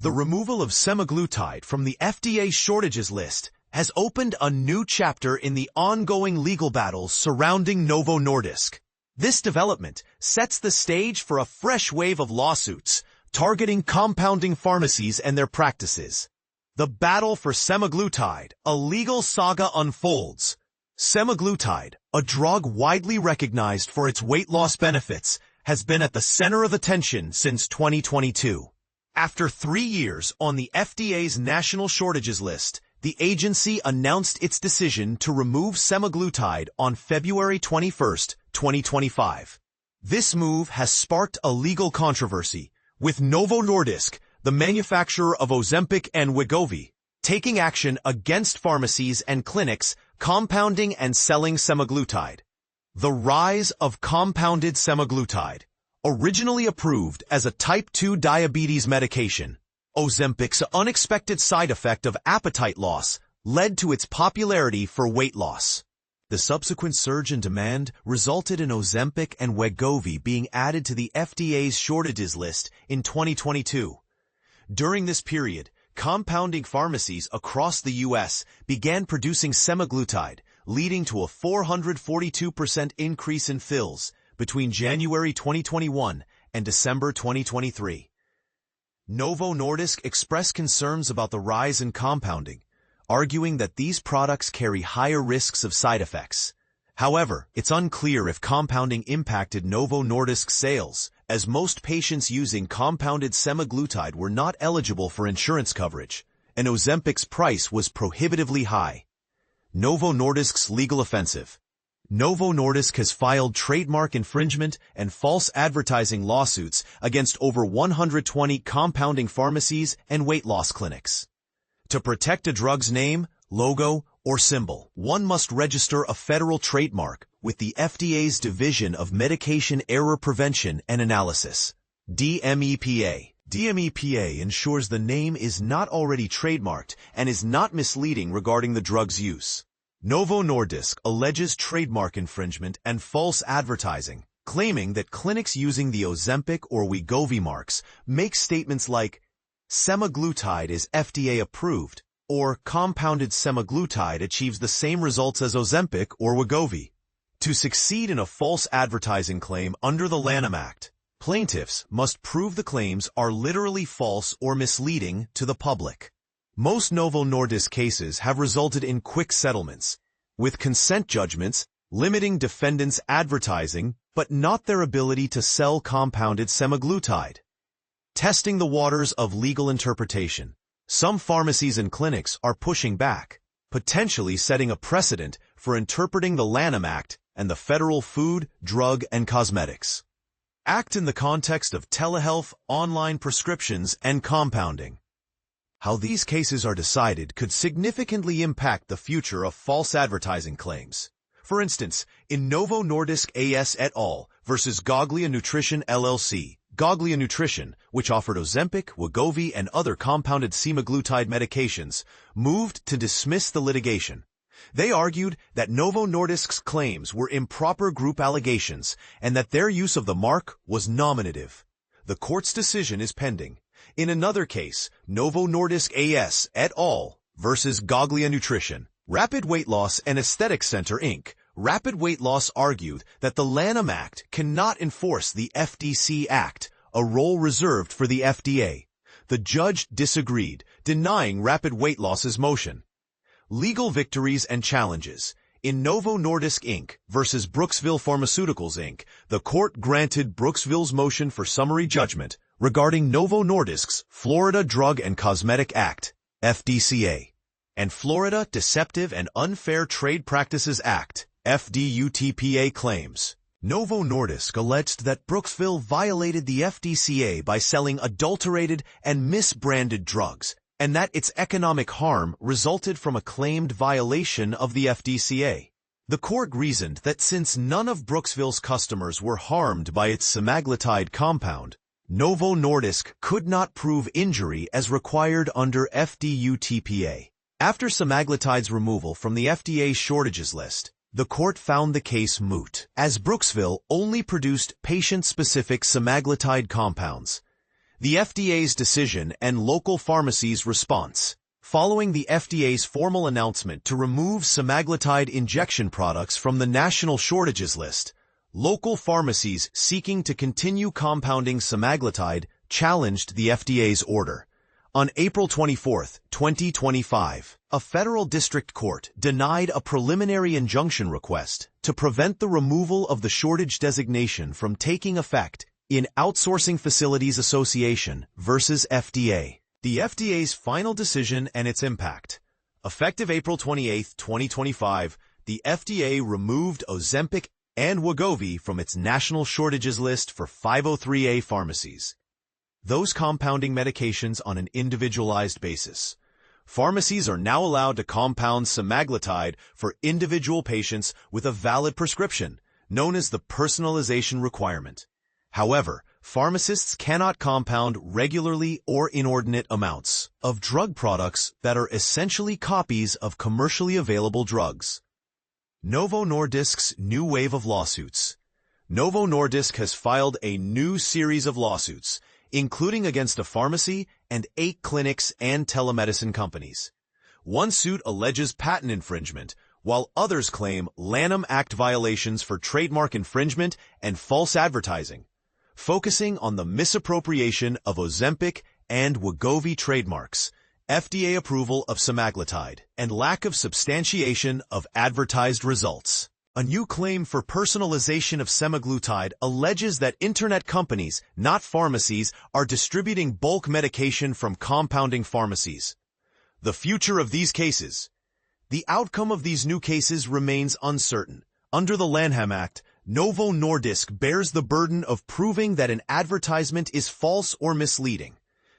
The removal of semaglutide from the FDA shortages list has opened a new chapter in the ongoing legal battles surrounding Novo Nordisk. This development sets the stage for a fresh wave of lawsuits targeting compounding pharmacies and their practices. The battle for semaglutide, a legal saga unfolds. Semaglutide, a drug widely recognized for its weight loss benefits, has been at the center of attention since 2022. After 3 years on the FDA's national shortages list, the agency announced its decision to remove semaglutide on February 21, 2025. This move has sparked a legal controversy, with Novo Nordisk, the manufacturer of Ozempic and Wegovy, taking action against pharmacies and clinics compounding and selling semaglutide. The rise of compounded semaglutide. Originally approved as a type 2 diabetes medication, Ozempic's unexpected side effect of appetite loss led to its popularity for weight loss. The subsequent surge in demand resulted in Ozempic and Wegovy being added to the FDA's shortages list in 2022. During this period, compounding pharmacies across the U.S. began producing semaglutide, leading to a 442% increase in fills between January 2021 and December 2023. Novo Nordisk expressed concerns about the rise in compounding, arguing that these products carry higher risks of side effects. However, it's unclear if compounding impacted Novo Nordisk's sales, as most patients using compounded semaglutide were not eligible for insurance coverage, and Ozempic's price was prohibitively high. Novo Nordisk's legal offensive. Novo Nordisk has filed trademark infringement and false advertising lawsuits against over 120 compounding pharmacies and weight loss clinics. To protect a drug's name, logo, or symbol, one must register a federal trademark with the FDA's Division of Medication Error Prevention and Analysis, DMEPA. DMEPA ensures the name is not already trademarked and is not misleading regarding the drug's use. Novo Nordisk alleges trademark infringement and false advertising, claiming that clinics using the Ozempic or Wegovy marks make statements like, "Semaglutide is FDA approved," or "compounded semaglutide achieves the same results as Ozempic or Wegovy." To succeed in a false advertising claim under the Lanham Act, plaintiffs must prove the claims are literally false or misleading to the public. Most Novo Nordisk cases have resulted in quick settlements, with consent judgments limiting defendants' advertising but not their ability to sell compounded semaglutide. Testing the waters of legal interpretation. Some pharmacies and clinics are pushing back, potentially setting a precedent for interpreting the Lanham Act and the Federal Food, Drug, and Cosmetics Act in the context of telehealth, online prescriptions, and compounding. How these cases are decided could significantly impact the future of false advertising claims. For instance, in Novo Nordisk AS et al. Versus Goglia Nutrition LLC, Goglia Nutrition, which offered Ozempic, Wegovy, and other compounded semaglutide medications, moved to dismiss the litigation. They argued that Novo Nordisk's claims were improper group allegations and that their use of the mark was nominative. The court's decision is pending. In another case, Novo Nordisk AS et al. Versus Goglia Nutrition, Rapid Weight Loss and Aesthetic Center Inc., Rapid Weight Loss argued that the Lanham Act cannot enforce the FDC Act, a role reserved for the FDA. The judge disagreed, denying Rapid Weight Loss's motion. Legal victories and challenges. In Novo Nordisk Inc. versus Brooksville Pharmaceuticals Inc., the court granted Brooksville's motion for summary judgment regarding Novo Nordisk's Florida Drug and Cosmetic Act, FDCA, and Florida Deceptive and Unfair Trade Practices Act, FDUTPA claims. Novo Nordisk alleged that Brooksville violated the FDCA by selling adulterated and misbranded drugs, and that its economic harm resulted from a claimed violation of the FDCA. The court reasoned that since none of Brooksville's customers were harmed by its semaglutide compound, Novo Nordisk could not prove injury as required under FDUTPA. After semaglutide's removal from the FDA shortages list, the court found the case moot, as Brooksville only produced patient-specific semaglutide compounds. The FDA's decision and local pharmacies' response. Following the FDA's formal announcement to remove semaglutide injection products from the national shortages list, local pharmacies seeking to continue compounding semaglutide challenged the FDA's order. On April 24, 2025, a federal district court denied a preliminary injunction request to prevent the removal of the shortage designation from taking effect in Outsourcing Facilities Association versus FDA. The FDA's final decision and its impact. Effective April 28, 2025, the FDA removed Ozempic and Wegovy from its national shortages list for 503A pharmacies. Those compounding medications on an individualized basis. Pharmacies are now allowed to compound semaglutide for individual patients with a valid prescription, known as the personalization requirement. However, pharmacists cannot compound regularly or inordinate amounts of drug products that are essentially copies of commercially available drugs. Novo Nordisk's new wave of lawsuits. Novo Nordisk has filed a new series of lawsuits, including against a pharmacy and 8 clinics and telemedicine companies. One suit alleges patent infringement, while others claim Lanham Act violations for trademark infringement and false advertising, focusing on the misappropriation of Ozempic and Wegovy trademarks, FDA approval of semaglutide, and lack of substantiation of advertised results. A new claim for personalization of semaglutide alleges that internet companies, not pharmacies, are distributing bulk medication from compounding pharmacies. The future of these cases. The outcome of these new cases remains uncertain. Under the Lanham Act, Novo Nordisk bears the burden of proving that an advertisement is false or misleading.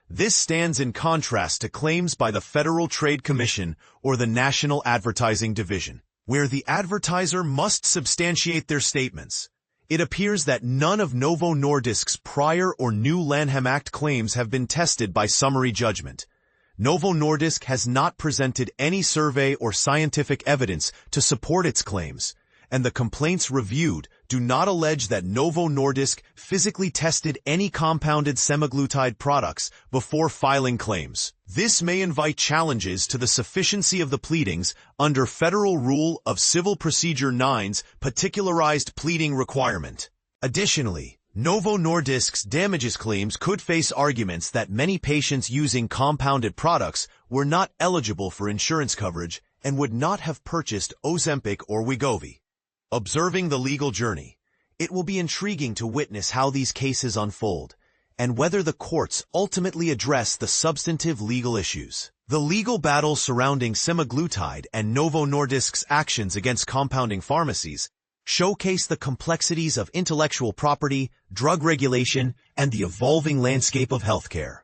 This stands in contrast to claims by the Federal Trade Commission or the National Advertising Division, where the advertiser must substantiate their statements. It appears that none of Novo Nordisk's prior or new Lanham Act claims have been tested by summary judgment. Novo Nordisk has not presented any survey or scientific evidence to support its claims, and the complaints reviewed do not allege that Novo Nordisk physically tested any compounded semaglutide products before filing claims. This may invite challenges to the sufficiency of the pleadings under Federal Rule of Civil Procedure 9's particularized pleading requirement. Additionally, Novo Nordisk's damages claims could face arguments that many patients using compounded products were not eligible for insurance coverage and would not have purchased Ozempic or Wegovy. Observing the legal journey. It will be intriguing to witness how these cases unfold, and whether the courts ultimately address the substantive legal issues. The legal battle surrounding semaglutide and Novo Nordisk's actions against compounding pharmacies showcase the complexities of intellectual property, drug regulation, and the evolving landscape of healthcare.